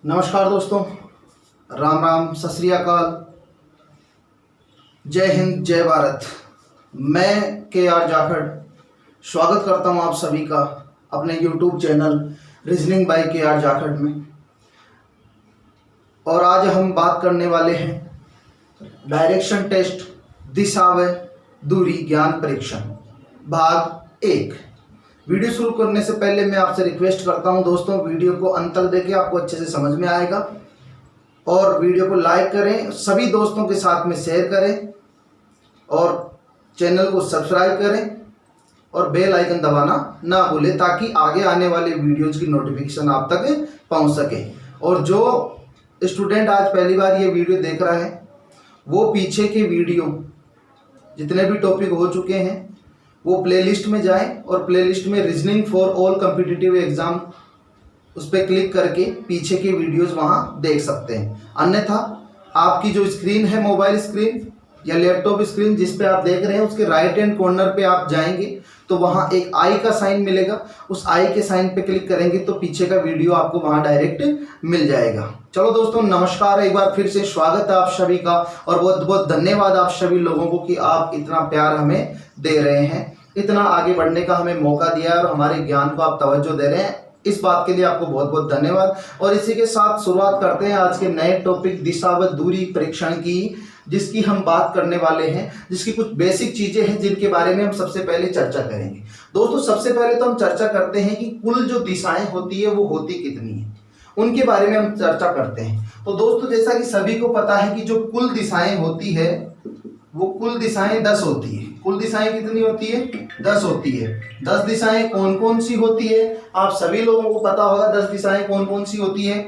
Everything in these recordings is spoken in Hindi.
नमस्कार दोस्तों, राम राम, सत श्री अकाल, जय हिंद, जय भारत। मैं के.आर. जाखड़ स्वागत करता हूं आप सभी का अपने YouTube channel reasoning bye KR. Jakhar में। और आज हम बात करने वाले हैं डायरेक्शन टेस्ट दिशा व दूरी ज्ञान परीक्षण भाग 1। वीडियो शुरू करने से पहले मैं आपसे रिक्वेस्ट करता हूं दोस्तों, वीडियो को अंत तक देखें, आपको अच्छे से समझ में आएगा। और वीडियो को लाइक करें, सभी दोस्तों के साथ में शेयर करें और चैनल को सब्सक्राइब करें और बेल आइकन दबाना ना भूलें, ताकि आगे आने वाले वीडियोज़ की नोटिफिकेशन आप तक पहुंच सके। और जो स्टूडेंट आज पहली बार ये वीडियो देख रहा है, वो पीछे के वीडियो जितने भी टॉपिक हो चुके हैं वो प्लेलिस्ट में जाएं और प्लेलिस्ट में reasoning for all competitive exam उस पर क्लिक करके पीछे के वीडियोस वहां देख सकते हैं। अन्यथा आपकी जो स्क्रीन है, मोबाइल स्क्रीन या लैपटॉप स्क्रीन जिस पे आप देख रहे हैं, उसके राइट हैंड कॉर्नर पे आप जाएंगे तो वहां एक आई का साइन मिलेगा। उस आई के साइन पे क्लिक करेंगे तो पीछे का वीडियो आपको वहां डायरेक्ट मिल जाएगा। चलो दोस्तों, नमस्कार, एक बार फिर से स्वागत है आप सभी का और बहुत बहुत धन्यवाद आप सभी लोगों को कि आप इतना प्यार हमें दे रहे हैं, इतना आगे बढ़ने का हमें मौका दिया है और हमारे ज्ञान को आप तवज्जो दे रहे हैं। इस बात के लिए आपको बहुत बहुत धन्यवाद। और इसी के साथ शुरुआत करते हैं आज के नए टॉपिक दिशा व दूरी परीक्षण की, जिसकी हम बात करने वाले हैं, जिसकी कुछ बेसिक चीजें हैं जिनके बारे में हम सबसे पहले चर्चा करेंगे। दोस्तों, सबसे पहले तो हम चर्चा करते हैं कि कुल जो दिशाएं होती है वो होती कितनी है, उनके बारे में हम चर्चा करते हैं। तो दोस्तों, जैसा कि सभी को पता है कि जो कुल दिशाएं होती है वो कुल दिशाएं 10 होती है। कुल दिशाएं कितनी होती है? 10 होती है। 10 दिशाएं कौन कौन सी होती है? आप सभी लोगों को पता होगा 10 दिशाएं कौन कौन सी होती है।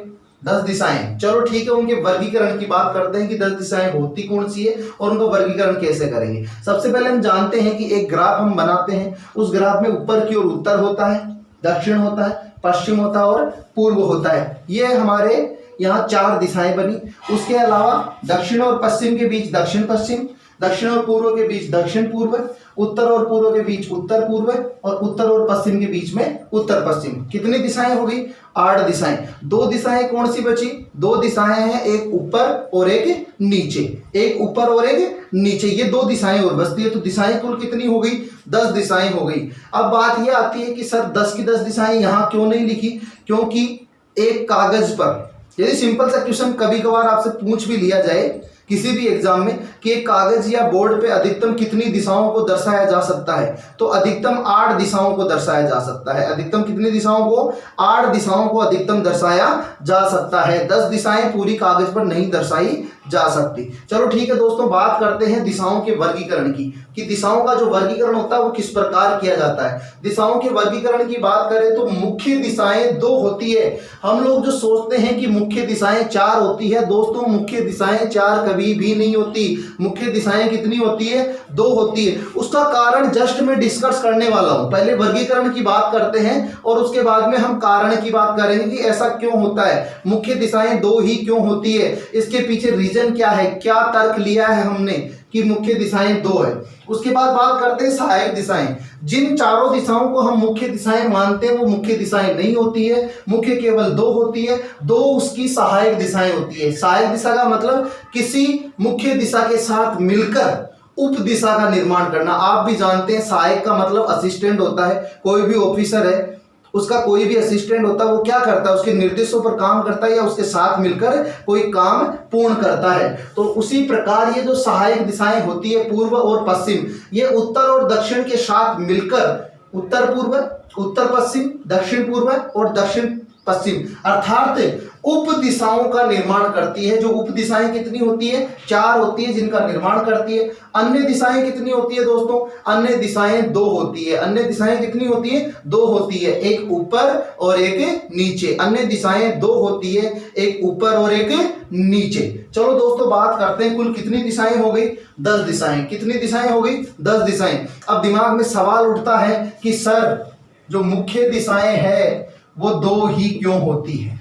10 दिशाएं, चलो ठीक है, उनके वर्गीकरण की बात करते हैं कि 10 दिशाएं होती कौन सी है और उनका वर्गीकरण कैसे करेंगे। सबसे पहले हम जानते हैं कि एक ग्राफ हम बनाते हैं, उस ग्राफ में ऊपर की ओर उत्तर होता है, दक्षिण होता है, पश्चिम होता है और पूर्व होता है। ये हमारे यहाँ 4 दिशाएं बनी। उसके अलावा दक्षिण और पश्चिम के बीच दक्षिण पश्चिम, दक्षिण और पूर्व के बीच दक्षिण पूर्व, उत्तर और पूर्व के बीच उत्तर पूर्व और उत्तर और पश्चिम के बीच में उत्तर पश्चिम। कितनी दिशाएं हो गई? 8 दिशाएं। 2 दिशाएं कौन सी बची? 2 दिशाएं हैं, एक ऊपर और एक नीचे। एक ऊपर और एक नीचे, ये 2 दिशाएं और बचती है। तो दिशाएं कुल कितनी हो गई? 10 दिशाएं हो गई। अब बात यह आती है कि सर 10 की 10 दिशाएं यहाँ क्यों नहीं लिखी? क्योंकि एक कागज पर, यदि सिंपल सा क्वेश्चन कभी कभार आपसे पूछ भी लिया जाए किसी भी एग्जाम में कि एक कागज या बोर्ड पे अधिकतम कितनी दिशाओं को दर्शाया जा सकता है, तो अधिकतम 8 दिशाओं को दर्शाया जा सकता है। अधिकतम कितनी दिशाओं को? 8 दिशाओं को अधिकतम दर्शाया जा सकता है। 10 दिशाएं पूरी कागज पर नहीं दर्शाई जा सकती। चलो ठीक है दोस्तों, बात करते हैं दिशाओं के वर्गीकरण की, कि दिशाओं का जो वर्गीकरण होता है वो किस प्रकार किया जाता है। दिशाओं के वर्गीकरण की बात करें तो मुख्य दिशाएं 2 होती है। हम लोग जो सोचते हैं कि मुख्य दिशाएं 4 होती है, दोस्तों मुख्य दिशाएं 4 कभी भी नहीं होती। मुख्य दिशाएं कितनी होती है? 2 होती है। उसका कारण जस्ट मैं डिस्कस करने वाला हूं। पहले वर्गीकरण की बात करते हैं और उसके बाद में हम कारण की बात करेंगे कि ऐसा क्यों होता है, मुख्य दिशाएं 2 ही क्यों होती है, इसके पीछे रीजन क्या है, क्या तर्क लिया है हमने कि मुख्य दिशाएं 2 है। उसके बाद बात करते हैं सहायक दिशाएं। जिन चारों दिशाओं को हम मुख्य दिशाएं मानते हैं वो मुख्य दिशाएं नहीं होती है, मुख्य केवल 2 होती है। 2 उसकी सहायक दिशाएं होती है। सहायक दिशा का मतलब किसी मुख्य दिशा के साथ मिलकर उप दिशा का निर्माण करना। आप भी जानते हैं सहायक का मतलब असिस्टेंट होता है। कोई भी ऑफिसर है, उसका कोई भी असिस्टेंट होता है, वो क्या करता है? उसके निर्देशों पर काम करता है या उसके साथ मिलकर कोई काम पूर्ण करता है। तो उसी प्रकार ये जो सहायक दिशाएं होती है पूर्व और पश्चिम, ये उत्तर और दक्षिण के साथ मिलकर उत्तर पूर्व, उत्तर पश्चिम, दक्षिण पूर्व और दक्षिण पश्चिम अर्थात उप दिशाओं का निर्माण करती है। जो उप दिशाएं कितनी होती है? 4 होती है जिनका निर्माण करती है। अन्य दिशाएं कितनी होती है दोस्तों? अन्य दिशाएं 2 होती है। अन्य दिशाएं कितनी होती है? 2 होती है, एक ऊपर और एक नीचे। अन्य दिशाएं 2 होती है, एक ऊपर और एक नीचे। चलो दोस्तों, बात करते हैं कुल कितनी दिशाएं हो गई? 10 दिशाएं। कितनी दिशाएं हो गई? 10 दिशाएं। अब दिमाग में सवाल उठता है कि सर जो मुख्य दिशाएं हैं वो 2 ही क्यों होती है?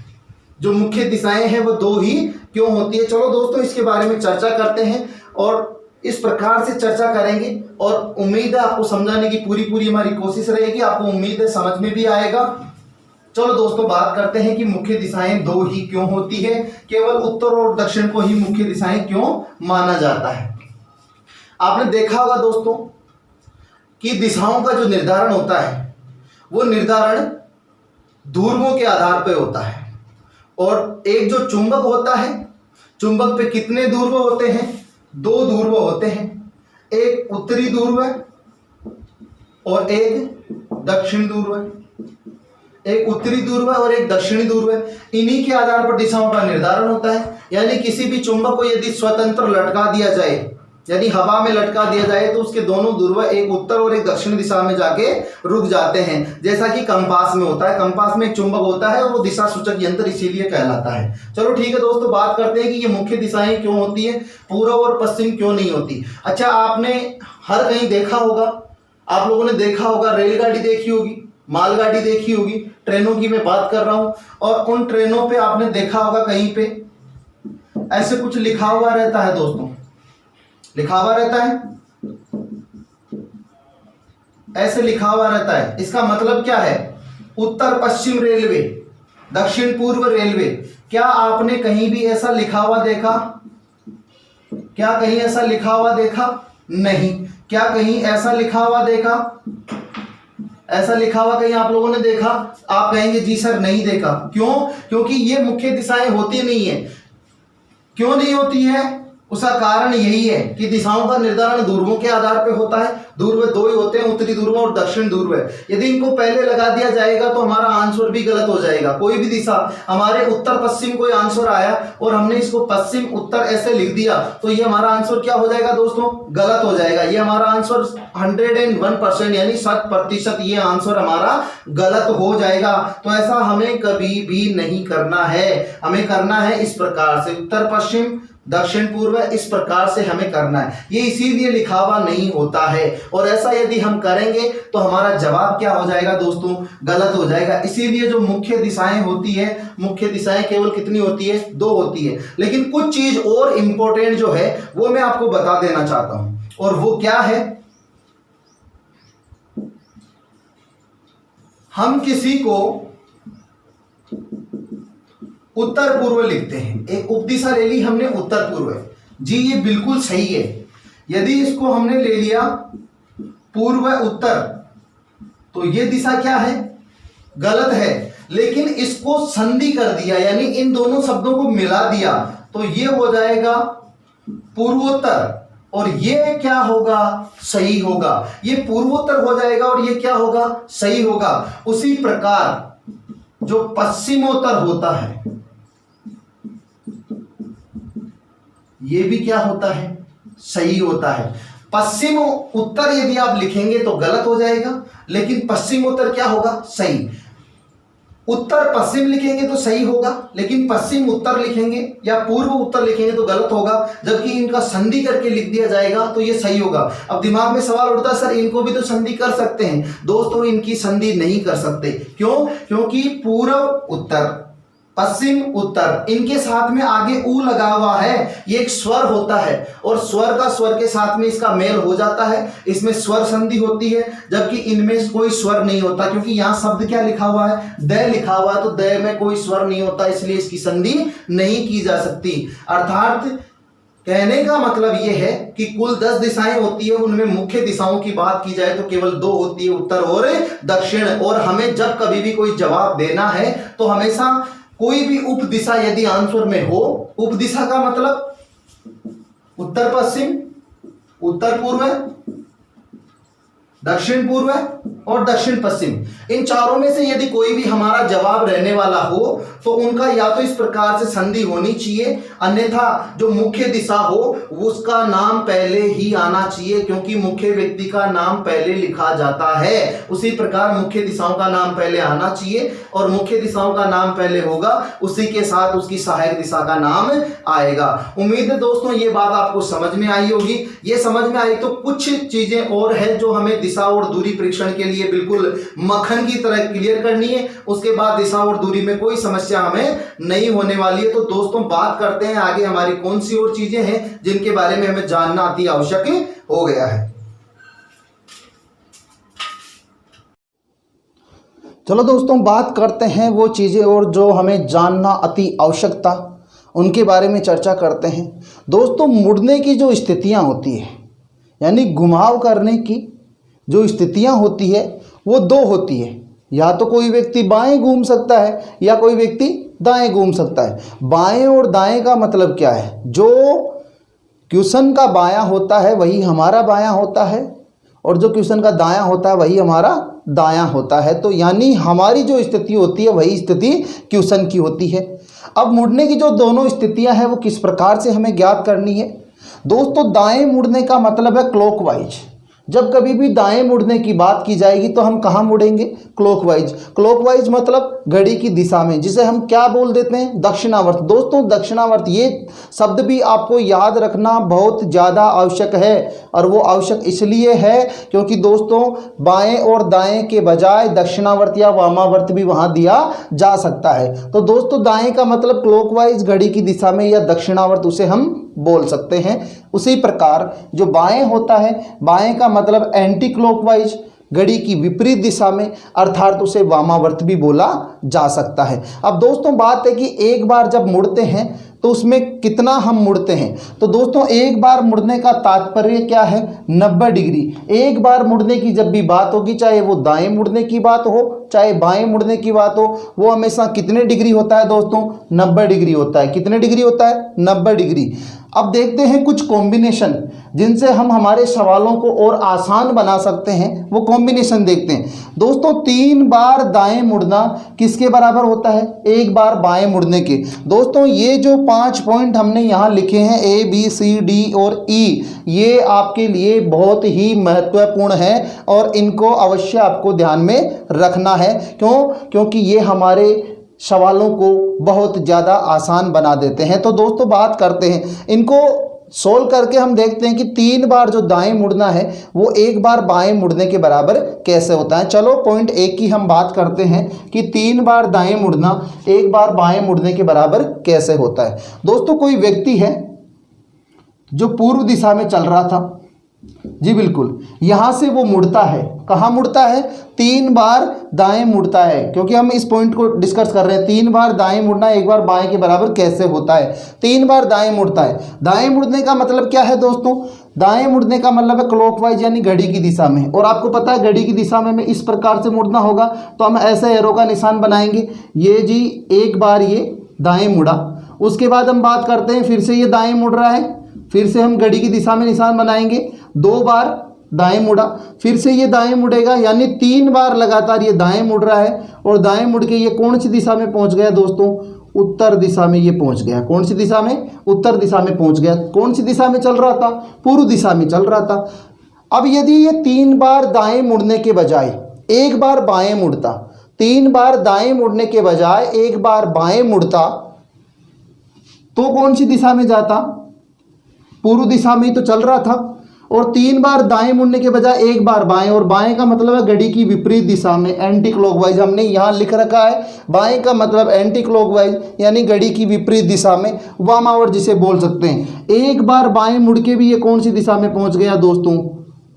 जो मुख्य दिशाएं हैं वो 2 ही क्यों होती है? चलो दोस्तों, इसके बारे में चर्चा करते हैं और इस प्रकार से चर्चा करेंगे और उम्मीद है आपको समझाने की पूरी हमारी कोशिश रहेगी। आपको उम्मीद है समझ में भी आएगा चलो दोस्तों बात करते हैं कि मुख्य दिशाएं दो ही क्यों होती है, केवल उत्तर और दक्षिण को ही मुख्य दिशाएं क्यों माना जाता है। आपने देखा होगा दोस्तों कि दिशाओं का जो निर्धारण होता है वो निर्धारण ध्रुवों के आधार पर होता है। और एक जो चुंबक होता है, चुंबक पे कितने ध्रुव होते हैं? दो ध्रुव होते हैं, एक उत्तरी ध्रुव है और एक दक्षिण ध्रुव है। एक उत्तरी ध्रुव है और एक दक्षिणी ध्रुव है। इन्हीं के आधार पर दिशाओं का निर्धारण होता है। यानी किसी भी चुंबक को यदि स्वतंत्र लटका दिया जाए, यानी हवा में लटका दिया जाए, तो उसके दोनों ध्रुव एक उत्तर और एक दक्षिण दिशा में जाके रुक जाते हैं, जैसा कि कंपास में होता है। कंपास में एक चुंबक होता है और वो दिशा सूचक यंत्र इसीलिए कहलाता है। चलो ठीक है दोस्तों, बात करते हैं कि ये मुख्य दिशाएं क्यों होती है, पूर्व और पश्चिम क्यों नहीं होती। अच्छा, आपने हर कहीं देखा होगा, आप लोगों ने देखा होगा, रेलगाड़ी देखी होगी, मालगाड़ी देखी होगी, ट्रेनों की मैं बात कर रहा हूं, और उन ट्रेनों पे आपने देखा होगा कहीं पे ऐसे कुछ लिखा हुआ रहता है दोस्तों, लिखा हुआ रहता है, ऐसे लिखा हुआ रहता है। इसका मतलब क्या है? उत्तर पश्चिम रेलवे, दक्षिण पूर्व रेलवे। क्या आपने कहीं भी ऐसा लिखा हुआ देखा? क्या कहीं ऐसा लिखा हुआ देखा? नहीं। क्या कहीं ऐसा लिखा हुआ देखा? ऐसा लिखा हुआ कहीं आप लोगों ने देखा? आप कहेंगे जी सर नहीं देखा। क्यों? क्योंकि ये मुख्य दिशाएं होती नहीं है। क्यों नहीं होती है? उसका कारण यही है कि दिशाओं का निर्धारण ध्रुवों के आधार पर होता है। ध्रुव दो ही होते हैं, उत्तरी ध्रुव और दक्षिण ध्रुव। यदि इनको पहले लगा दिया जाएगा तो हमारा आंसर भी गलत हो जाएगा। कोई भी दिशा, हमारे उत्तर पश्चिम कोई आंसर आया और हमने इसको पश्चिम उत्तर ऐसे लिख दिया, तो ये हमारा आंसर क्या हो जाएगा दोस्तों? गलत हो जाएगा। ये हमारा आंसर 101% यानी 100% ये आंसर हमारा गलत हो जाएगा। तो ऐसा हमें कभी भी नहीं करना है। हमें करना है इस प्रकार से, उत्तर पश्चिम दक्षिण पूर्व, इस प्रकार से हमें करना है। ये इसीलिए लिखा हुआ नहीं होता है, और ऐसा यदि हम करेंगे तो हमारा जवाब क्या हो जाएगा दोस्तों? गलत हो जाएगा। इसीलिए जो मुख्य दिशाएं होती है, मुख्य दिशाएं केवल कितनी होती है? दो होती है। लेकिन कुछ चीज और इंपॉर्टेंट जो है वो मैं आपको बता देना चाहता हूं, और वो क्या है? हम किसी को उत्तर पूर्व लिखते हैं, एक उपदिशा ले ली हमने उत्तर पूर्व जी, ये बिल्कुल सही है। यदि इसको हमने ले लिया पूर्व उत्तर, तो ये दिशा क्या है? गलत है। लेकिन इसको संधि कर दिया, यानी इन दोनों शब्दों को मिला दिया, तो ये हो जाएगा पूर्वोत्तर, और ये क्या होगा? सही होगा। ये पूर्वोत्तर हो जाएगा और ये क्या होगा? सही होगा। उसी प्रकार जो पश्चिमोत्तर होता है, ये भी क्या होता है? सही होता है। पश्चिम उत्तर यदि आप लिखेंगे तो गलत हो जाएगा, लेकिन पश्चिम उत्तर क्या होगा? सही। उत्तर पश्चिम लिखेंगे तो सही होगा, लेकिन पश्चिम उत्तर लिखेंगे या पूर्व उत्तर लिखेंगे तो गलत होगा। जबकि इनका संधि करके लिख दिया जाएगा तो ये सही होगा। अब दिमाग में सवाल उठता है, सर इनको भी तो संधि कर सकते हैं। दोस्तों, इनकी संधि नहीं कर सकते। क्यों? क्योंकि पूर्व उत्तर, पश्चिम उत्तर, इनके साथ में आगे ऊ लगा हुआ है। ये एक स्वर होता है, और स्वर का स्वर के साथ में इसका मेल हो जाता है, इसमें स्वर संधि होती है। जबकि इनमें कोई स्वर नहीं होता, क्योंकि यहाँ शब्द क्या लिखा हुआ है? द लिखा हुआ है, तो द में कोई स्वर नहीं होता, इसलिए इसकी संधि नहीं की जा सकती। अर्थात कहने का मतलब यह है कि कुल 10 दिशाएं होती है, उनमें मुख्य दिशाओं की बात की जाए तो केवल 2 होती है, उत्तर और दक्षिण। और हमें जब कभी भी कोई जवाब देना है तो हमेशा कोई भी उपदिशा यदि आंसर में हो, उपदिशा का मतलब उत्तर पश्चिम, उत्तर पूर्व, दक्षिण पूर्व और दक्षिण पश्चिम, इन चारों में से यदि कोई भी हमारा जवाब रहने वाला हो तो उनका या तो इस प्रकार से संधि होनी चाहिए, अन्यथा जो मुख्य दिशा हो उसका नाम पहले ही आना चाहिए, क्योंकि मुख्य व्यक्ति का नाम पहले लिखा जाता है। उसी प्रकार मुख्य दिशाओं का नाम पहले आना चाहिए, और मुख्य दिशाओं का नाम पहले होगा, उसी के साथ उसकी सहायक दिशा का नाम आएगा। उम्मीद है दोस्तों ये बात आपको समझ में आई होगी। ये समझ में आई तो कुछ चीजें और है जो हमें दिशा और दूरी परीक्षण के लिए बिल्कुल मक्खन की तरह क्लियर करनी है। उसके बाद दिशा और दूरी में कोई समस्या हमें नहीं होने वाली है। तो दोस्तों बात करते हैं आगे हमारी कौन सी और चीजें हैं जिनके बारे में हमें जानना अति आवश्यक हो गया है। चलो दोस्तों, बात करते हैं वो चीज़ें और जो हमें जानना अति आवश्यकता, उनके बारे में चर्चा करते हैं। दोस्तों, मुड़ने की जो स्थितियां होती है, यानी घुमाव करने की जो स्थितियां होती है वो दो होती है। या तो कोई व्यक्ति बाएं घूम सकता है या कोई व्यक्ति दाएं घूम सकता है। बाएं और दाएं का मतलब क्या है? जो क्वेश्चन का बायां होता है वही हमारा बायां होता है और जो क्वेश्चन का दायां होता है वही हमारा दायां होता है। तो यानी हमारी जो स्थिति होती है वही स्थिति क्वेश्चन की होती है। अब मुड़ने की जो दोनों स्थितियां हैं वो किस प्रकार से हमें ज्ञात करनी है? दोस्तों, दाएं मुड़ने का मतलब है क्लॉकवाइज। जब कभी भी दाएं मुड़ने की बात की जाएगी तो हम कहाँ मुड़ेंगे? क्लॉकवाइज। क्लॉकवाइज मतलब घड़ी की दिशा में, जिसे हम क्या बोल देते हैं? दक्षिणावर्त। दोस्तों, दक्षिणावर्त ये शब्द भी आपको याद रखना बहुत ज़्यादा आवश्यक है, और वो आवश्यक इसलिए है क्योंकि दोस्तों बाएं और दाएं के बजाय दक्षिणावर्त या वामावर्त भी वहाँ दिया जा सकता है। तो दोस्तों, दाएं का मतलब क्लॉकवाइज, घड़ी की दिशा में, या दक्षिणावर्त उसे हम बोल सकते हैं। उसी प्रकार जो बाएं होता है, बाएं का मतलब एंटी क्लॉकवाइज, घड़ी की विपरीत दिशा में, अर्थात उसे वामावर्त भी बोला जा सकता है। अब दोस्तों, बात है कि एक बार जब मुड़ते हैं तो उसमें कितना हम मुड़ते हैं। तो दोस्तों, एक बार मुड़ने का तात्पर्य क्या है? 90 डिग्री। एक बार मुड़ने की जब भी बात होगी, चाहे वो दाएं मुड़ने की बात हो चाहे बाएं मुड़ने की बात हो, वो हमेशा कितने डिग्री होता है दोस्तों? 90 डिग्री होता है। कितने डिग्री होता है? 90 डिग्री। अब देखते हैं कुछ कॉम्बिनेशन जिनसे हम हमारे सवालों को और आसान बना सकते हैं। वो कॉम्बिनेशन देखते हैं। दोस्तों, 3 बार दाएं मुड़ना किसके बराबर होता है? 1 बार बाएं मुड़ने के। दोस्तों, ये जो 5 पॉइंट हमने यहाँ लिखे हैं A, B, C, D और E, ये आपके लिए बहुत ही महत्वपूर्ण है और इनको अवश्य आपको ध्यान में रखना है। क्यों? क्योंकि ये हमारे सवालों को बहुत ज़्यादा आसान बना देते हैं। तो दोस्तों, बात करते हैं इनको सोल्व करके। हम देखते हैं कि 3 बार जो दाएं मुड़ना है वो 1 बार बाएं मुड़ने के बराबर कैसे होता है। चलो, पॉइंट 1 की हम बात करते हैं कि 3 बार दाएं मुड़ना 1 बार बाएं मुड़ने के बराबर कैसे होता है। दोस्तों, कोई व्यक्ति है जो पूर्व दिशा में चल रहा था, जी बिल्कुल, यहां से वो मुड़ता है। कहाँ मुड़ता है? 3 बार दाएं मुड़ता है, क्योंकि हम इस पॉइंट को डिस्कस कर रहे हैं। 3 बार दाएं मुड़ना 1 बार बाएं के बराबर कैसे होता है? 3 बार दाएं मुड़ता है। दाएं मुड़ने का मतलब क्या है दोस्तों? दाएं मुड़ने का मतलब है क्लॉकवाइज, यानी घड़ी की दिशा में। और आपको पता है घड़ी की दिशा में इस प्रकार से मुड़ना होगा, तो हम ऐसे एरो का निशान बनाएंगे। ये जी 1 बार ये दाएं मुड़ा, उसके बाद हम बात करते हैं फिर से ये दाएं मुड़ रहा है, फिर से हम घड़ी की दिशा में निशान बनाएंगे। 2 बार दाएं मुड़ा, फिर से ये दाएं मुड़ेगा, यानी 3 बार लगातार ये दाएं मुड़ रहा है। और दाएं मुड़ के ये कौन सी दिशा में पहुंच गया दोस्तों? उत्तर दिशा में ये पहुंच गया। कौन सी दिशा में? उत्तर दिशा में पहुंच गया। कौन सी दिशा में चल रहा था? पूर्व दिशा में चल रहा था। अब यदि ये 3 बार दाएं मुड़ने के बजाय 1 बार बाएं मुड़ता, 3 बार दाएं मुड़ने के बजाय 1 बार बाएं मुड़ता, तो कौन सी दिशा में जाता? पूर्व दिशा में ही तो चल रहा था। और 3 बार दाएं मुड़ने के बजाय 1 बार बाएं, और बाएं का मतलब है घड़ी की विपरीत दिशा में, एंटी क्लॉकवाइज हमने यहाँ लिख रखा है। बाएं का मतलब एंटी क्लॉकवाइज, यानी घड़ी की विपरीत दिशा में, वामावर्त जिसे बोल सकते हैं। 1 बार बाएं मुड़ के भी ये कौन सी दिशा में पहुंच गया दोस्तों?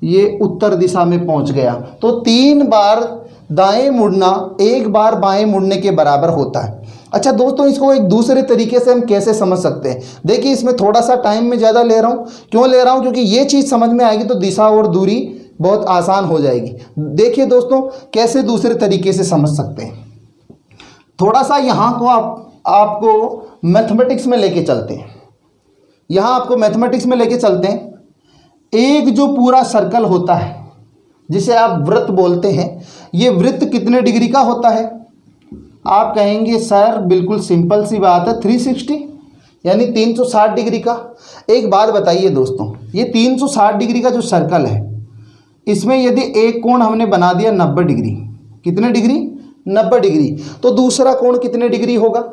ये उत्तर दिशा में पहुंच गया। तो 3 बार दाएं मुड़ना 1 बार बाएं मुड़ने के बराबर होता है। अच्छा दोस्तों, इसको एक दूसरे तरीके से हम कैसे समझ सकते हैं? देखिए, इसमें थोड़ा सा टाइम में ज़्यादा ले रहा हूँ। क्यों ले रहा हूँ? क्योंकि ये चीज़ समझ में आएगी तो दिशा और दूरी बहुत आसान हो जाएगी। देखिए दोस्तों, कैसे दूसरे तरीके से समझ सकते हैं। थोड़ा सा यहाँ को आपको मैथमेटिक्स में लेके चलते हैं। यहाँ आपको मैथमेटिक्स में लेके चलते हैं। एक जो पूरा सर्कल होता है, जिसे आप वृत्त बोलते हैं, ये वृत्त कितने डिग्री का होता है? आप कहेंगे सर बिल्कुल सिंपल सी बात है, 360 यानी 360 डिग्री का। एक बात बताइए दोस्तों, ये 360 डिग्री का जो सर्कल है, इसमें यदि एक कोण हमने बना दिया 90 डिग्री, कितने डिग्री? 90 डिग्री, तो दूसरा कोण कितने डिग्री होगा?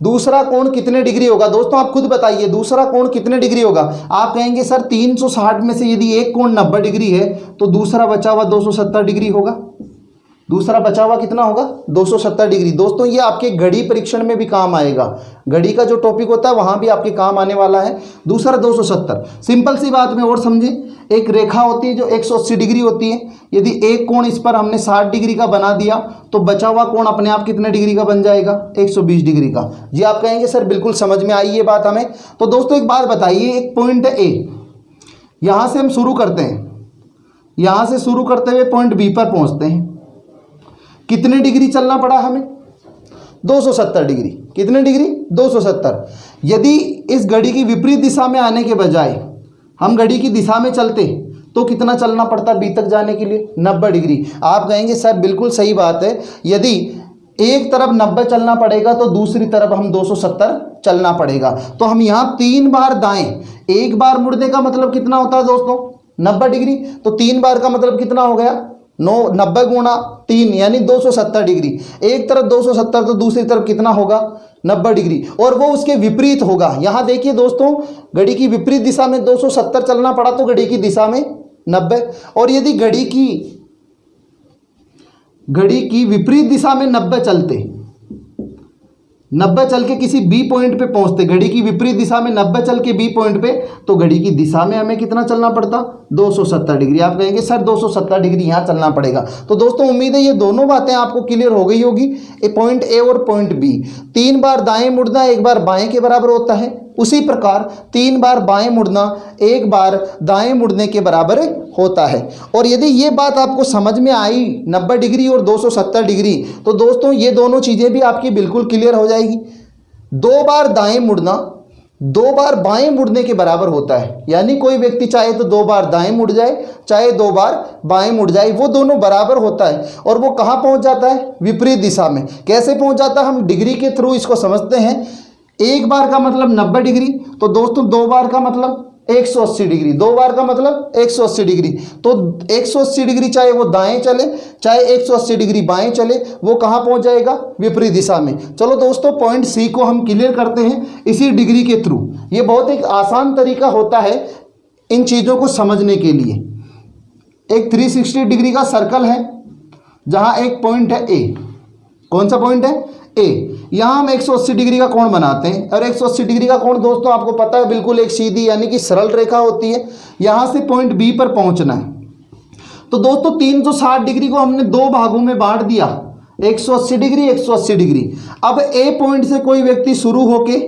दूसरा कोण कितने डिग्री होगा दोस्तों? आप खुद बताइए, दूसरा कोण कितने डिग्री होगा? आप कहेंगे सर 360 में से यदि एक कोण 90 डिग्री है तो दूसरा बचा हुआ 270 डिग्री होगा। दूसरा बचा हुआ कितना होगा 270 डिग्री। दोस्तों ये आपके घड़ी परीक्षण में भी काम आएगा, घड़ी का जो टॉपिक होता है वहाँ भी आपके काम आने वाला है। दूसरा 270, सिंपल सी बात में और समझे, एक रेखा होती है जो 180 डिग्री होती है। यदि एक कोण इस पर हमने 60 डिग्री का बना दिया तो बचा हुआ कोण अपने आप कितने डिग्री का बन जाएगा 120 डिग्री का। जी आप कहेंगे सर बिल्कुल समझ में आई ये बात हमें। तो दोस्तों एक बात बताइए, एक पॉइंट है ए, यहाँ से हम शुरू करते हैं, यहाँ से शुरू करते हुए पॉइंट बी पर पहुँचते हैं, कितने डिग्री चलना पड़ा हमें 270 डिग्री। कितने डिग्री 270। यदि इस घड़ी की विपरीत दिशा में आने के बजाय हम घड़ी की दिशा में चलते तो कितना चलना पड़ता बी तक जाने के लिए 90 डिग्री। आप कहेंगे सर बिल्कुल सही बात है, यदि एक तरफ 90 चलना पड़ेगा तो दूसरी तरफ हम 270 चलना पड़ेगा। तो हम यहाँ 3 बार दाएं, एक बार मुड़ने का मतलब कितना होता है दोस्तों 90 डिग्री, तो 3 बार का मतलब कितना हो गया 90 गुणा 3 यानी 270 डिग्री। एक तरफ 270 तो दूसरी तरफ कितना होगा 90 डिग्री, और वो उसके विपरीत होगा। यहाँ देखिए दोस्तों, घड़ी की विपरीत दिशा में 270 चलना पड़ा तो घड़ी की दिशा में 90, और यदि घड़ी की विपरीत दिशा में 90 चलते, 90 चल के किसी बी पॉइंट पे पहुंचते, घड़ी की विपरीत दिशा में 90 चल के बी पॉइंट पे, तो घड़ी की दिशा में हमें कितना चलना पड़ता 270 डिग्री। आप कहेंगे सर 270 डिग्री यहाँ चलना पड़ेगा। तो दोस्तों उम्मीद है ये दोनों बातें आपको क्लियर हो गई होगी, पॉइंट ए और पॉइंट बी। 3 बार दाएं मुड़ना 1 बार बाएं के बराबर होता है, उसी प्रकार 3 बार बाएं मुड़ना 1 बार दाएं मुड़ने के बराबर होता है। और यदि ये बात आपको समझ में आई 90 डिग्री और 270 डिग्री, तो दोस्तों ये दोनों चीज़ें भी आपकी बिल्कुल क्लियर हो जाएगी। 2 बार दाएं मुड़ना 2 बार बाएं मुड़ने के बराबर होता है, यानी कोई व्यक्ति चाहे तो 2 बार दाएं मुड़ जाए, चाहे 2 बार बाएं मुड़ जाए, वो दोनों बराबर होता है। और वो कहाँ पहुँच जाता है विपरीत दिशा में। कैसे पहुँच जाता है, हम डिग्री के थ्रू इसको समझते हैं। 1 बार का मतलब 90 डिग्री, तो दोस्तों 2 बार का मतलब 180 डिग्री, 2 बार का मतलब 180 डिग्री। तो 180 डिग्री चाहे वो दाएं चले चाहे 180 डिग्री बाएं चले, वो कहाँ पहुंच जाएगा विपरीत दिशा में। चलो दोस्तों पॉइंट सी को हम क्लियर करते हैं इसी डिग्री के थ्रू। ये बहुत एक आसान तरीका होता है इन चीज़ों को समझने के लिए। एक 360 डिग्री का सर्कल है जहाँ एक पॉइंट है ए। कौन सा पॉइंट है ए। यहाँ हम 180 डिग्री का कोण बनाते हैं, और 180 डिग्री का कोण दोस्तों आपको पता है बिल्कुल एक सीधी यानी कि सरल रेखा होती है। यहाँ से पॉइंट बी पर पहुँचना है। तो दोस्तों 360 डिग्री को हमने 2 भागों में बांट दिया, 180 डिग्री 180 डिग्री। अब ए पॉइंट से कोई व्यक्ति शुरू होके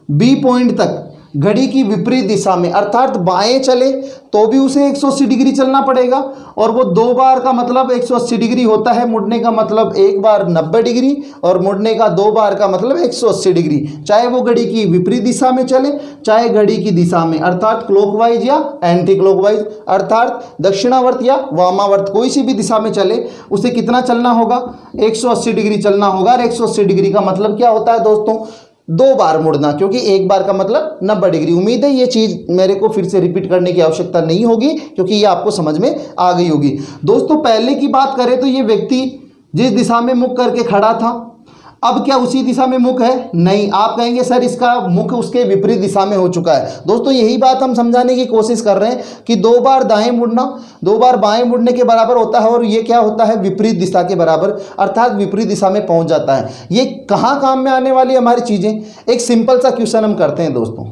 बी पॉइंट तक घड़ी की विपरीत दिशा में अर्थात बाएं चले तो भी उसे 180 डिग्री चलना पड़ेगा, और वो 2 बार का मतलब 180 डिग्री होता है। मुड़ने का मतलब 1 बार 90 डिग्री और मुड़ने का 2 बार का मतलब 180 डिग्री। चाहे वो घड़ी की विपरीत दिशा में चले चाहे घड़ी की दिशा में अर्थात क्लॉकवाइज या एंटी क्लॉकवाइज अर्थात दक्षिणावर्त या वामावर्त, कोई सी भी दिशा में चले उसे कितना चलना होगा 180 डिग्री चलना होगा। और 180 डिग्री का मतलब क्या होता है दोस्तों 2 बार मुड़ना, क्योंकि 1 बार का मतलब 90 डिग्री। उम्मीद है ये चीज़ मेरे को फिर से रिपीट करने की आवश्यकता नहीं होगी, क्योंकि ये आपको समझ में आ गई होगी। दोस्तों पहले की बात करें तो ये व्यक्ति जिस दिशा में मुख करके खड़ा था, अब क्या उसी दिशा में मुख है? नहीं। आप कहेंगे सर इसका मुख उसके विपरीत दिशा में हो चुका है। दोस्तों यही बात हम समझाने की कोशिश कर रहे हैं कि 2 बार दाएं मुड़ना 2 बार बाएं मुड़ने के बराबर होता है, और ये क्या होता है विपरीत दिशा के बराबर अर्थात विपरीत दिशा में पहुंच जाता है। ये कहाँ काम में आने वाली हमारी चीज़ें? एक सिंपल सा क्वेश्चन हम करते हैं दोस्तों,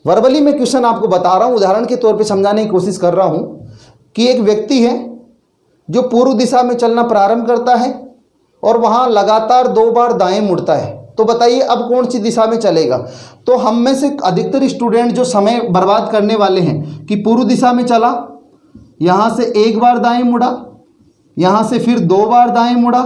वर्बली में क्वेश्चन आपको बता रहा हूँ, उदाहरण के तौर पर समझाने की कोशिश कर रहा हूँ कि एक व्यक्ति है जो पूर्व दिशा में चलना प्रारंभ करता है और वहाँ लगातार 2 बार दाएं मुड़ता है। तो बताइए अब कौन सी दिशा में चलेगा? तो हम में से अधिकतर स्टूडेंट जो समय बर्बाद करने वाले हैं कि पूर्व दिशा में चला, यहाँ से 1 बार दाएं मुड़ा, यहाँ से फिर 2 बार दाएं मुड़ा,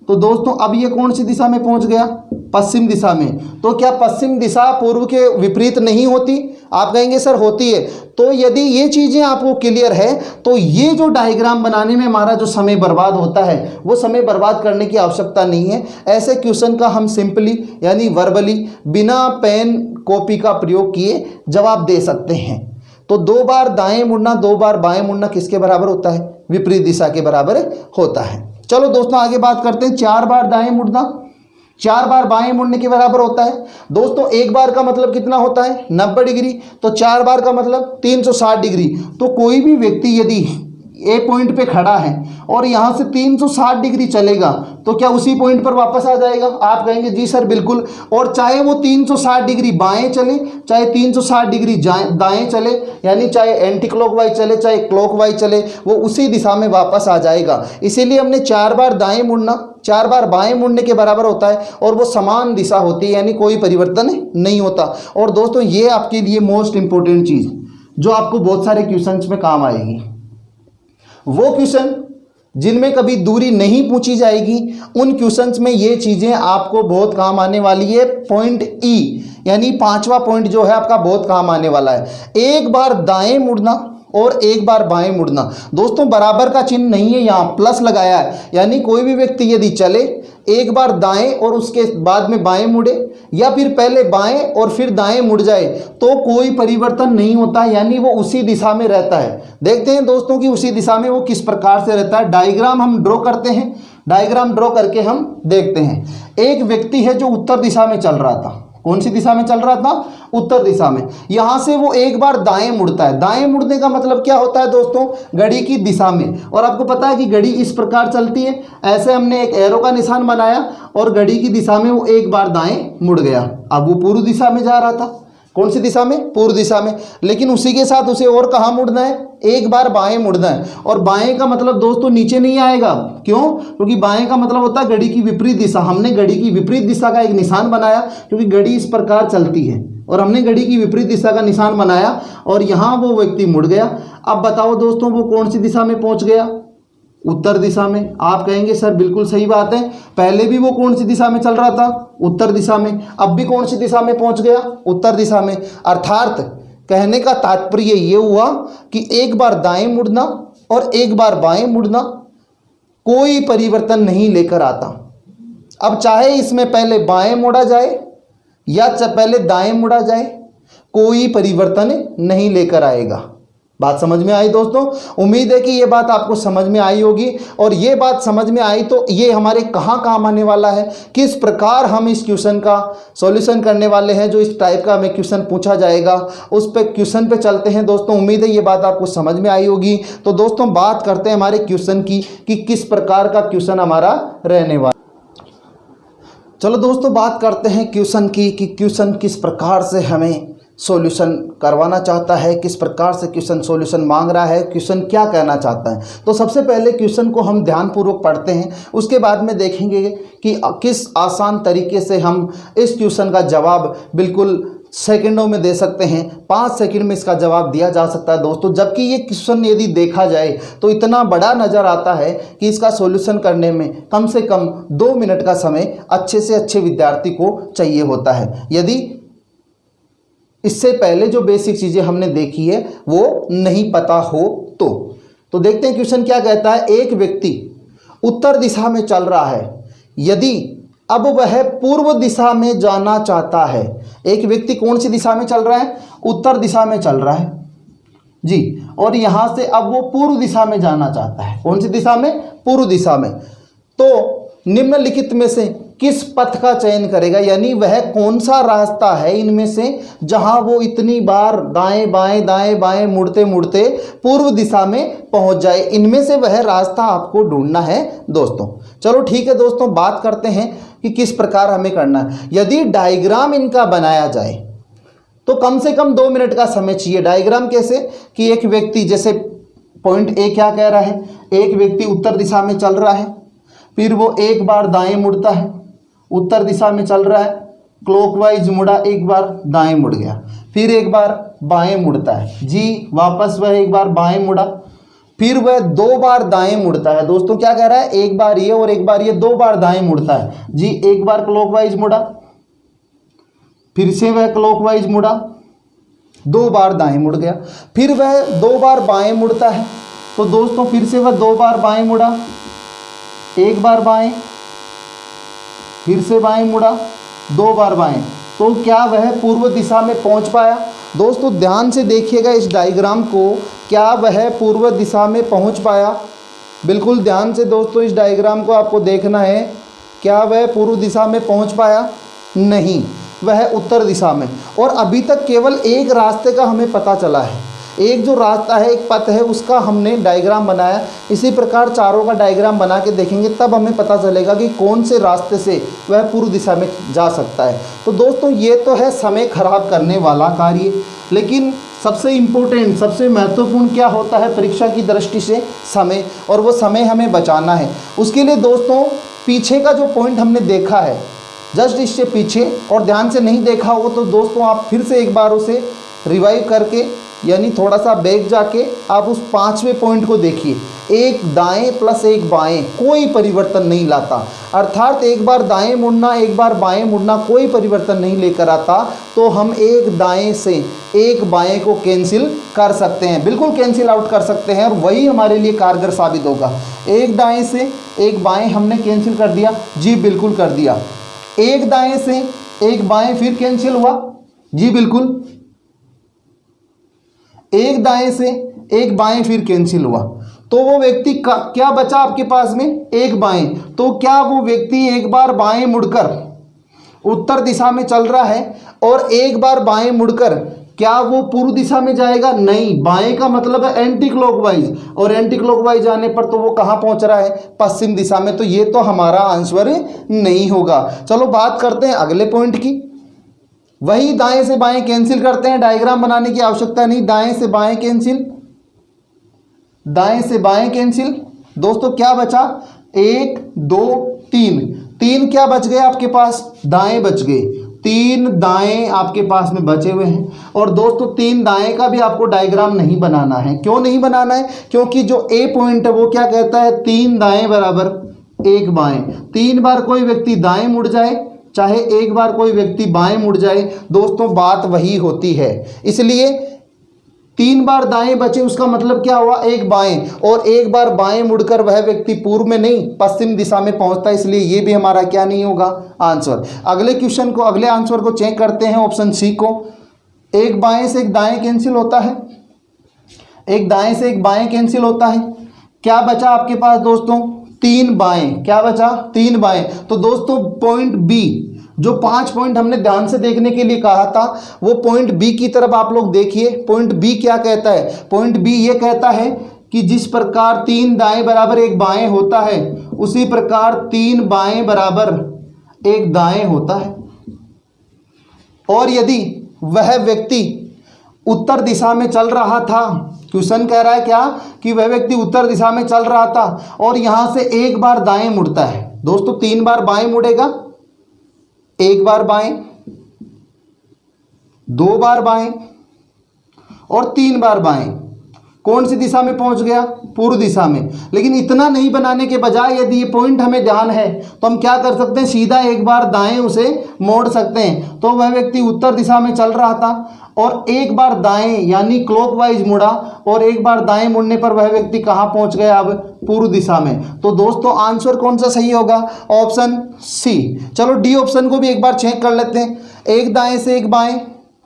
तो दोस्तों अब ये कौन सी दिशा में पहुँच गया? पश्चिम दिशा में। तो क्या पश्चिम दिशा पूर्व के विपरीत नहीं होती? आप कहेंगे सर होती है। तो यदि ये चीज़ें आपको क्लियर है तो ये जो डायग्राम बनाने में हमारा जो समय बर्बाद होता है वो समय बर्बाद करने की आवश्यकता नहीं है। ऐसे क्वेश्चन का हम सिंपली यानी वर्बली बिना पेन कॉपी का प्रयोग किए जवाब दे सकते हैं। तो 2 बार दाएं मुड़ना 2 बार बाएं मुड़ना किसके बराबर होता है? विपरीत दिशा के बराबर होता है। चलो दोस्तों आगे बात करते हैं। 4 बार दाएं मुड़ना 4 बार बाएं मुड़ने के बराबर होता है। दोस्तों 1 बार का मतलब कितना होता है? 90 डिग्री। तो 4 बार का मतलब 360 डिग्री। तो कोई भी व्यक्ति यदि ए पॉइंट पे खड़ा है और यहाँ से 360 डिग्री चलेगा तो क्या उसी पॉइंट पर वापस आ जाएगा? आप कहेंगे जी सर बिल्कुल। और चाहे वो 360 डिग्री बाएं चले, चाहे 360 डिग्री दाएं चले, यानी चाहे एंटी क्लॉकवाइज चले चाहे क्लॉकवाइज चले, वो उसी दिशा में वापस आ जाएगा। इसीलिए हमने 4 बार दाएं मुड़ना 4 बार बाएं मुड़ने के बराबर होता है और वो समान दिशा होती है, यानी कोई परिवर्तन नहीं होता। और दोस्तों ये आपके लिए मोस्ट इंपॉर्टेंट चीज़ जो आपको बहुत सारे क्वेश्चंस में काम आएगी, वो क्वेश्चन जिनमें कभी दूरी नहीं पूछी जाएगी, उन क्वेश्चंस में ये चीज़ें आपको बहुत काम आने वाली है। पॉइंट ई यानी 5वां पॉइंट जो है आपका बहुत काम आने वाला है। एक बार दाएं मुड़ना और एक बार बाएं मुड़ना। दोस्तों बराबर का चिन्ह नहीं है, यहाँ प्लस लगाया है, यानी कोई भी व्यक्ति यदि चले एक बार दाएं और उसके बाद में बाएं मुड़े या फिर पहले बाएं और फिर दाएं मुड़ जाए तो कोई परिवर्तन नहीं होता, यानी वो उसी दिशा में रहता है। देखते हैं दोस्तों कि उसी दिशा में वो किस प्रकार से रहता है। डायग्राम हम ड्रॉ करते हैं, डायग्राम ड्रॉ करके हम देखते हैं। एक व्यक्ति है जो उत्तर दिशा में चल रहा था। कौन सी दिशा में चल रहा था? उत्तर दिशा में। यहां से वो एक बार दाएं मुड़ता है। दाएं मुड़ने का मतलब क्या होता है दोस्तों? घड़ी की दिशा में। और आपको पता है कि घड़ी इस प्रकार चलती है, ऐसे हमने एक एरो का निशान बनाया और घड़ी की दिशा में वो एक बार दाएं मुड़ गया। अब वो पूर्व दिशा में जा रहा था। कौन सी दिशा में? पूर्व दिशा में। लेकिन उसी के साथ उसे और कहाँ मुड़ना है? एक बार बाएं मुड़ना है। और बाएं का मतलब दोस्तों नीचे नहीं आएगा। क्यों? क्योंकि बाएं का मतलब होता है घड़ी की विपरीत दिशा। हमने घड़ी की विपरीत दिशा का एक निशान बनाया क्योंकि घड़ी इस प्रकार चलती है और हमने घड़ी की विपरीत दिशा का निशान बनाया और यहाँ वो व्यक्ति मुड़ गया। अब बताओ दोस्तों वो कौन सी दिशा में पहुंच गया? उत्तर दिशा में। आप कहेंगे सर बिल्कुल सही बात है, पहले भी वो कौन सी दिशा में चल रहा था? उत्तर दिशा में। अब भी कौन सी दिशा में पहुंच गया? उत्तर दिशा में। अर्थात कहने का तात्पर्य ये हुआ कि एक बार दाएं मुड़ना और एक बार बाएं मुड़ना कोई परिवर्तन नहीं लेकर आता। अब चाहे इसमें पहले बाएं मुड़ा जाए या पहले दाएं मुड़ा जाए, कोई परिवर्तन नहीं लेकर आएगा। बात समझ में आई दोस्तों? उम्मीद है कि ये बात आपको समझ में आई होगी। और ये बात समझ में आई तो ये हमारे कहाँ काम आने वाला है, किस प्रकार हम इस क्वेश्चन का सॉल्यूशन करने वाले हैं। जो इस टाइप का हमें क्वेश्चन पूछा जाएगा उस पे क्वेश्चन पे चलते हैं दोस्तों। उम्मीद है ये बात आपको समझ में आई होगी। तो दोस्तों बात करते हैं हमारे क्वेश्चन की कि किस प्रकार का क्वेश्चन हमारा रहने वाला। चलो दोस्तों बात करते हैं क्वेश्चन की कि क्वेश्चन किस प्रकार से हमें सॉल्यूशन करवाना चाहता है, किस प्रकार से क्वेश्चन सॉल्यूशन मांग रहा है, क्वेश्चन क्या कहना चाहता है। तो सबसे पहले क्वेश्चन को हम ध्यानपूर्वक पढ़ते हैं, उसके बाद में देखेंगे कि किस आसान तरीके से हम इस क्वेश्चन का जवाब बिल्कुल सेकंडों में दे सकते हैं। 5 सेकंड में इसका जवाब दिया जा सकता है दोस्तों। जबकि ये क्वेश्चन यदि देखा जाए तो इतना बड़ा नज़र आता है कि इसका सॉल्यूशन करने में कम से कम 2 मिनट का समय अच्छे से अच्छे विद्यार्थी को चाहिए होता है, यदि इससे पहले जो बेसिक चीज़ें हमने देखी है वो नहीं पता हो तो देखते हैं क्वेश्चन क्या कहता है। एक व्यक्ति उत्तर दिशा में चल रहा है, यदि अब वह पूर्व दिशा में जाना चाहता है। एक व्यक्ति कौन सी दिशा में चल रहा है? उत्तर दिशा में चल रहा है जी। और यहाँ से अब वो पूर्व दिशा में जाना चाहता है। कौन सी दिशा में? पूर्व दिशा में। तो निम्नलिखित में से किस पथ का चयन करेगा, यानी वह कौन सा रास्ता है इनमें से जहां वो इतनी बार दाएं बाएं मुड़ते मुड़ते पूर्व दिशा में पहुंच जाए। इनमें से वह रास्ता आपको ढूंढना है दोस्तों। चलो ठीक है दोस्तों, बात करते हैं कि किस प्रकार हमें करना है। यदि डायग्राम इनका बनाया जाए तो कम से कम 2 मिनट का समय चाहिए। डायग्राम कैसे? कि एक व्यक्ति, जैसे पॉइंट ए क्या कह रहा है, एक व्यक्ति उत्तर दिशा में चल रहा है, फिर वो एक बार दाएं मुड़ता है, उत्तर दिशा में चल रहा है, क्लॉकवाइज मुड़ा, एक बार दाएं मुड़ गया, फिर एक बार बाएं मुड़ता है जी, वापस वह एक बार बाएं मुड़ा, फिर वह 2 बार दाएं मुड़ता है। दोस्तों क्या कह रहा है? एक बार ये और एक बार ये, 2 बार दाएं मुड़ता है जी। एक बार क्लॉकवाइज मुड़ा, फिर से वह क्लॉकवाइज मुड़ा, 2 बार दाएं मुड़ गया, फिर वह 2 बार बाएं मुड़ता है। तो दोस्तों फिर से वह 2 बार बाएं मुड़ा, एक बार बाएं, फिर से बाएं मुड़ा, 2 बार बाएं। तो क्या वह पूर्व दिशा में पहुंच पाया? दोस्तों ध्यान से देखिएगा इस डायग्राम को, क्या वह पूर्व दिशा में पहुंच पाया? बिल्कुल ध्यान से दोस्तों इस डायग्राम को आपको देखना है। क्या वह पूर्व दिशा में पहुंच पाया? नहीं, वह उत्तर दिशा में। और अभी तक केवल एक रास्ते का हमें पता चला है। एक जो रास्ता है, एक पथ है, उसका हमने डायग्राम बनाया। इसी प्रकार चारों का डायग्राम बना के देखेंगे, तब हमें पता चलेगा कि कौन से रास्ते से वह पूर्व दिशा में जा सकता है। तो दोस्तों ये तो है समय खराब करने वाला कार्य, लेकिन सबसे इम्पोर्टेंट, सबसे महत्वपूर्ण क्या होता है परीक्षा की दृष्टि से? समय। और वो समय हमें बचाना है। उसके लिए दोस्तों पीछे का जो पॉइंट हमने देखा है, जस्ट इससे पीछे, और ध्यान से नहीं देखा हो तो दोस्तों आप फिर से एक बार उसे रिवाइव करके, यानी थोड़ा सा बैक जाके आप उस 5वें पॉइंट को देखिए। एक दाएं प्लस एक बाएं कोई परिवर्तन नहीं लाता, अर्थात एक बार दाएं मुड़ना, एक बार बाएं मुड़ना कोई परिवर्तन नहीं लेकर आता। तो हम एक दाएं से एक बाएं को कैंसिल कर सकते हैं, बिल्कुल कैंसिल आउट कर सकते हैं, और वही हमारे लिए कारगर साबित होगा। एक दाएं से एक बाएं हमने कैंसिल कर दिया, जी बिल्कुल कर दिया। एक दाएं से एक बाएं फिर कैंसिल हुआ, जी बिल्कुल। एक दाएं से एक बाएं फिर कैंसिल हुआ, तो वो व्यक्ति का क्या बचा आपके पास में? एक बाएं। तो क्या वो व्यक्ति एक बार बाएं मुड़कर उत्तर दिशा में चल रहा है और एक बार बाएं मुड़कर क्या वो पूर्व दिशा में जाएगा? नहीं। बाएं का मतलब है एंटी क्लॉकवाइज, और एंटी क्लॉकवाइज जाने पर तो वो कहाँ पहुंच रहा है? पश्चिम दिशा में। तो ये तो हमारा आंसर नहीं होगा। चलो बात करते हैं अगले पॉइंट की। वही दाएं से बाएं कैंसिल करते हैं, डायग्राम बनाने की आवश्यकता नहीं। दाएं से बाएं कैंसिल, दाएं से बाएं कैंसिल। दोस्तों क्या बचा? 1 2 3, 3 क्या बच गए आपके पास? दाएं बच गए। 3 दाएं आपके पास में बचे हुए हैं। और दोस्तों 3 दाएं का भी आपको डायग्राम नहीं बनाना है। क्यों नहीं बनाना है? क्योंकि जो ए पॉइंट है वो क्या कहता है? 3 दाएं बराबर 1 बाएं। 3 बार कोई व्यक्ति दाएं मुड़ जाए, चाहे एक बार कोई व्यक्ति बाएं मुड़ जाए, दोस्तों बात वही होती है। इसलिए 3 बार दाएं बचे, उसका मतलब क्या हुआ? 1 बाएं, और एक बार बाएं मुड़कर वह व्यक्ति पूर्व में नहीं पश्चिम दिशा में पहुंचता है। इसलिए ये भी हमारा क्या नहीं होगा? आंसर। अगले क्वेश्चन को, अगले आंसर को चेक करते हैं, ऑप्शन सी को। एक बाएं से एक दाएं कैंसिल होता है, एक दाएं से एक बाएं कैंसिल होता है। क्या बचा आपके पास दोस्तों? 3 बाएं। क्या बचा? 3 बाएं। तो दोस्तों पॉइंट बी, जो 5 पॉइंट हमने ध्यान से देखने के लिए कहा था, वो पॉइंट बी की तरफ आप लोग देखिए। पॉइंट बी क्या कहता है? पॉइंट बी ये कहता है कि जिस प्रकार 3 दाएं बराबर 1 बाएं होता है, उसी प्रकार 3 बाएं बराबर 1 दाएं होता है। और यदि वह व्यक्ति उत्तर दिशा में चल रहा था, क्वेश्चन कह रहा है क्या? कि वह व्यक्ति उत्तर दिशा में चल रहा था और यहां से एक बार दाएं मुड़ता है। दोस्तों 3 बार बाएं मुड़ेगा, 1 बार बाएं, 2 बार बाएं और 3 बार बाएं। कौन सी दिशा में पहुंच गया? पूर्व दिशा में। लेकिन इतना नहीं बनाने के बजाय यदि ये पॉइंट हमें ध्यान है तो हम क्या कर सकते हैं? सीधा एक बार दाएं उसे मोड़ सकते हैं। तो वह व्यक्ति उत्तर दिशा में चल रहा था और एक बार दाएं यानी क्लॉकवाइज मुड़ा, और एक बार दाएं मुड़ने पर वह व्यक्ति कहां पहुंच गया? अब पूर्व दिशा में। तो दोस्तों आंसर कौन सा सही होगा? Option C. चलो डी ऑप्शन को भी एक बार चेक कर लेते हैं। एक दाएं से एक बाएं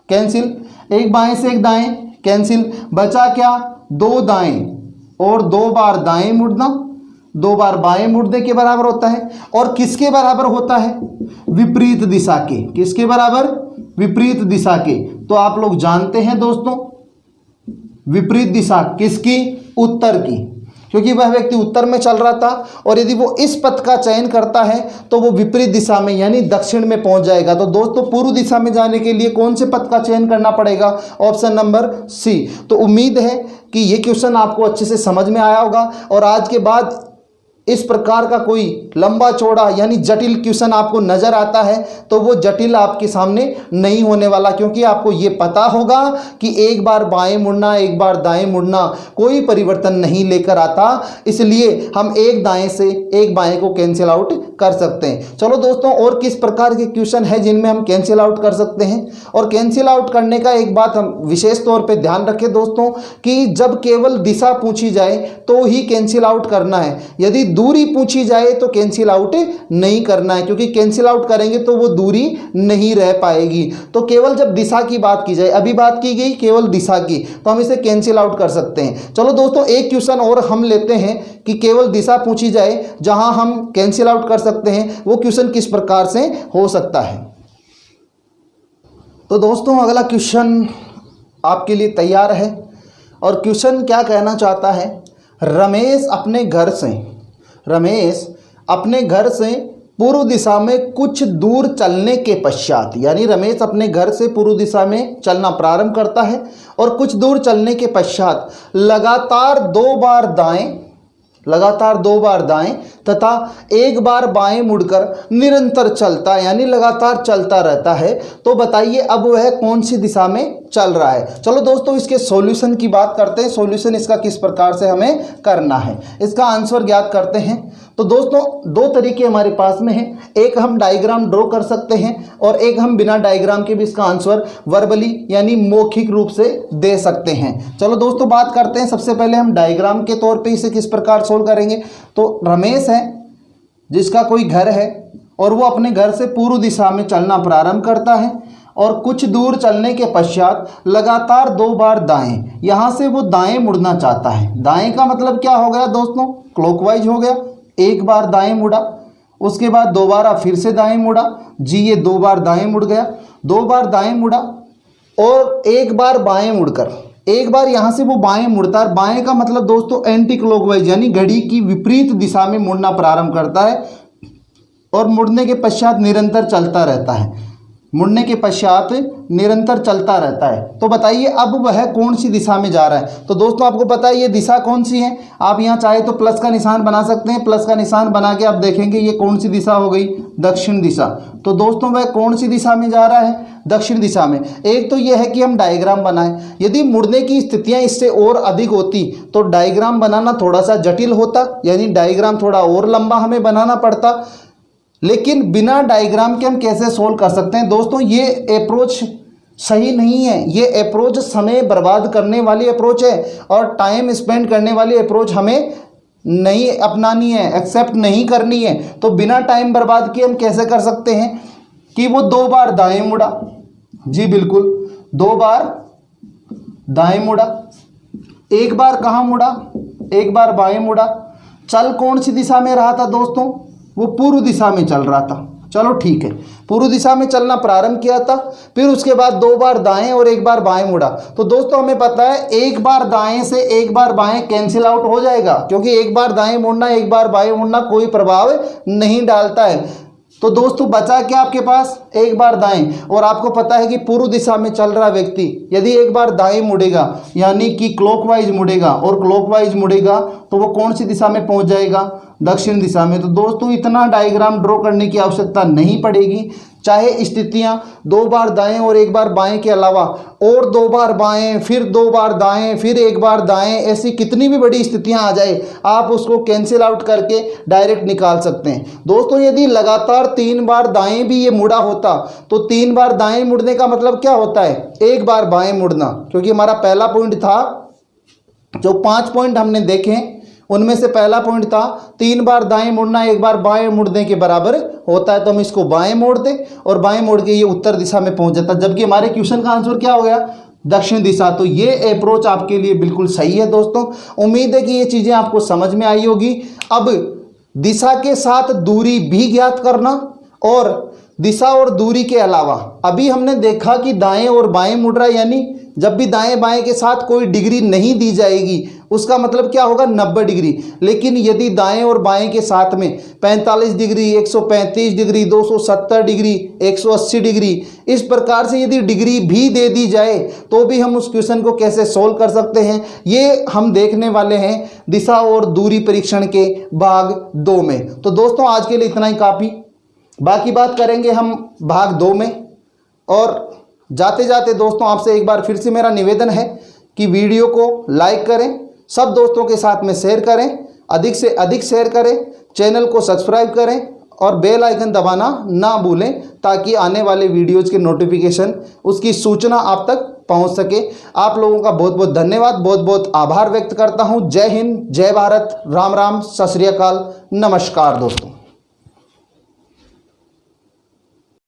कैंसिल, एक बाएं से एक दाएं कैंसिल, बचा क्या? 2 दाएं और 2 बार दाएं मुड़ना, 2 बार बाएं मुड़ने के बराबर होता है। और किसके बराबर होता है? विपरीत दिशा के। किसके बराबर? विपरीत दिशा के। तो आप लोग जानते हैं दोस्तों, विपरीत दिशा किसकी? उत्तर की, क्योंकि वह व्यक्ति उत्तर में चल रहा था और यदि वो इस पथ का चयन करता है तो वो विपरीत दिशा में यानी दक्षिण में पहुंच जाएगा। तो दोस्तों पूर्व दिशा में जाने के लिए कौन से पथ का चयन करना पड़ेगा? Option number C. तो उम्मीद है कि ये क्वेश्चन आपको अच्छे से समझ में आया होगा, और आज के बाद इस प्रकार का कोई लंबा चौड़ा यानी जटिल क्वेश्चन आपको नजर आता है तो वो जटिल आपके सामने नहीं होने वाला, क्योंकि आपको ये पता होगा कि एक बार बाएं मुड़ना, एक बार दाएं मुड़ना कोई परिवर्तन नहीं लेकर आता। इसलिए हम एक दाएं से एक बाएं को कैंसिल आउट कर सकते हैं। चलो दोस्तों, और किस प्रकार के क्वेश्चन है जिनमें हम कैंसिल आउट कर सकते हैं? और कैंसिल आउट करने का एक बात हम विशेष तौर पर ध्यान रखें दोस्तों, कि जब केवल दिशा पूछी जाए तो ही कैंसिल आउट करना है। यदि दूरी पूछी जाए तो कैंसिल आउट नहीं करना है, क्योंकि कैंसिल आउट करेंगे तो वो दूरी नहीं रह पाएगी। तो केवल जब दिशा की बात की जाए, अभी बात की गई केवल दिशा की, तो हम इसे कैंसिल आउट कर सकते हैं। चलो दोस्तों, एक क्वेश्चन और हम लेते हैं कि केवल दिशा पूछी जाए जहां हम कैंसिल आउट कर सकते हैं, वो क्वेश्चन किस प्रकार से हो सकता है। तो दोस्तों अगला क्वेश्चन आपके लिए तैयार है। और क्वेश्चन क्या कहना चाहता है, रमेश अपने घर से पूर्व दिशा में कुछ दूर चलने के पश्चात, यानी रमेश अपने घर से पूर्व दिशा में चलना प्रारंभ करता है और कुछ दूर चलने के पश्चात लगातार दो बार दाएं तथा एक बार बाएं मुड़कर निरंतर चलता, यानी लगातार चलता रहता है। तो बताइए अब वह कौन सी दिशा में चल रहा है। चलो दोस्तों इसके सॉल्यूशन की बात करते हैं, सॉल्यूशन इसका किस प्रकार से हमें करना है, इसका आंसर ज्ञात करते हैं। तो दोस्तों दो तरीके हमारे पास में हैं, एक हम डायग्राम ड्रॉ कर सकते हैं और एक हम बिना डायग्राम के भी इसका आंसर वर्बली यानी मौखिक रूप से दे सकते हैं। चलो दोस्तों बात करते हैं, सबसे पहले हम डायग्राम के तौर पे इसे किस प्रकार सोल्व करेंगे। तो रमेश है जिसका कोई घर है और वो अपने घर से पूर्व दिशा में चलना प्रारंभ करता है और कुछ दूर चलने के पश्चात लगातार दो बार दाएं, यहाँ से वो दाएं मुड़ना चाहता है। दाएं का मतलब क्या हो गया दोस्तों, क्लॉकवाइज हो गया। एक बार दाएं मुड़ा, उसके बाद दोबारा फिर से दाएं मुड़ा, जी ये दो बार दाएं मुड़ गया, दो बार दाएं मुड़ा और एक बार बाएं मुड़कर, एक बार यहाँ से वो बाएं मुड़ता है। बाएं का मतलब दोस्तों एंटी क्लॉकवाइज यानी घड़ी की विपरीत दिशा में मुड़ना प्रारंभ करता है और मुड़ने के पश्चात निरंतर चलता रहता है, मुड़ने के पश्चात निरंतर चलता रहता है। तो बताइए अब वह कौन सी दिशा में जा रहा है। तो दोस्तों आपको पता है ये दिशा कौन सी है, आप यहाँ चाहे तो प्लस का निशान बना सकते हैं। प्लस का निशान बना के आप देखेंगे ये कौन सी दिशा हो गई, दक्षिण दिशा। तो दोस्तों वह कौन सी दिशा में जा रहा है, दक्षिण दिशा में। एक तो यह है कि हम डायग्राम बनाएं, यदि मुड़ने की स्थितियां इससे और अधिक होती तो डायग्राम बनाना थोड़ा सा जटिल होता, यानी डायग्राम थोड़ा और लंबा हमें बनाना पड़ता। लेकिन बिना डायग्राम के हम कैसे सोल्व कर सकते हैं। दोस्तों ये अप्रोच सही नहीं है, ये अप्रोच समय बर्बाद करने वाली अप्रोच है और टाइम स्पेंड करने वाली अप्रोच हमें नहीं अपनानी है, एक्सेप्ट नहीं करनी है। तो बिना टाइम बर्बाद किए हम कैसे कर सकते हैं कि वो दो बार दाएं मुड़ा, जी बिल्कुल दो बार दाएं मुड़ा, एक बार कहाँ मुड़ा, एक बार बाएं मुड़ा। चल कौन सी दिशा में रहा था दोस्तों, वो पूर्व दिशा में चल रहा था। चलो ठीक है, पूर्व दिशा में चलना प्रारंभ किया था, फिर उसके बाद दो बार दाएं और एक बार बाएं मुड़ा। तो दोस्तों हमें पता है एक बार दाएं से एक बार बाएं कैंसिल आउट हो जाएगा, क्योंकि एक बार दाएं मुड़ना एक बार बाएं मुड़ना कोई प्रभाव नहीं डालता है। तो दोस्तों बचा क्या आपके पास, एक बार दाएं। और आपको पता है कि पूर्व दिशा में चल रहा व्यक्ति यदि एक बार दाएं मुड़ेगा यानी कि क्लॉकवाइज मुड़ेगा और क्लॉकवाइज मुड़ेगा तो वो कौन सी दिशा में पहुंच जाएगा, दक्षिण दिशा में। तो दोस्तों इतना डायग्राम ड्रॉ करने की आवश्यकता नहीं पड़ेगी, चाहे स्थितियां दो बार दाएं और एक बार बाएं के अलावा और दो बार बाएं फिर दो बार दाएं फिर एक बार दाएं, ऐसी कितनी भी बड़ी स्थितियां आ जाए आप उसको कैंसिल आउट करके डायरेक्ट निकाल सकते हैं। दोस्तों यदि लगातार तीन बार दाएं भी ये मुड़ा होता तो तीन बार दाएं मुड़ने का मतलब क्या होता है, एक बार बाएं मुड़ना। क्योंकि हमारा पहला पॉइंट था, जो 5 पॉइंट हमने देखे उनमें से पहला पॉइंट था तीन बार दाएं मुड़ना एक बार बाएं मुड़ने के बराबर होता है। तो हम इसको बाएं मोड़ दें और बाएं मोड़ के ये उत्तर दिशा में पहुंच जाता है, जबकि हमारे क्वेश्चन का आंसर क्या हो गया, दक्षिण दिशा। तो ये अप्रोच आपके लिए बिल्कुल सही है दोस्तों। उम्मीद है कि ये चीज़ें आपको समझ में आई होगी। अब दिशा के साथ दूरी भी ज्ञात करना और दिशा और दूरी के अलावा अभी हमने देखा कि दाएं और बाएं मुड़ रहा है, यानी जब भी दाएं बाएं के साथ कोई डिग्री नहीं दी जाएगी उसका मतलब क्या होगा, 90 डिग्री। लेकिन यदि दाएं और बाएं के साथ में 45 डिग्री, 135 डिग्री, 270 डिग्री, 180 डिग्री, इस प्रकार से यदि डिग्री भी दे दी जाए तो भी हम उस क्वेश्चन को कैसे सोल्व कर सकते हैं, ये हम देखने वाले हैं दिशा और दूरी परीक्षण के भाग 2 में। तो दोस्तों आज के लिए इतना ही काफ़ी, बाकी बात करेंगे हम भाग 2 में। और जाते जाते दोस्तों आपसे एक बार फिर से मेरा निवेदन है कि वीडियो को लाइक करें, सब दोस्तों के साथ में शेयर करें, अधिक से अधिक शेयर करें, चैनल को सब्सक्राइब करें और बेल आइकन दबाना ना भूलें ताकि आने वाले वीडियोज़ के नोटिफिकेशन उसकी सूचना आप तक पहुंच सके। आप लोगों का बहुत बहुत धन्यवाद, बहुत बहुत आभार व्यक्त करता हूं। जय हिंद, जय भारत, राम राम, सत श्री अकाल, नमस्कार दोस्तों।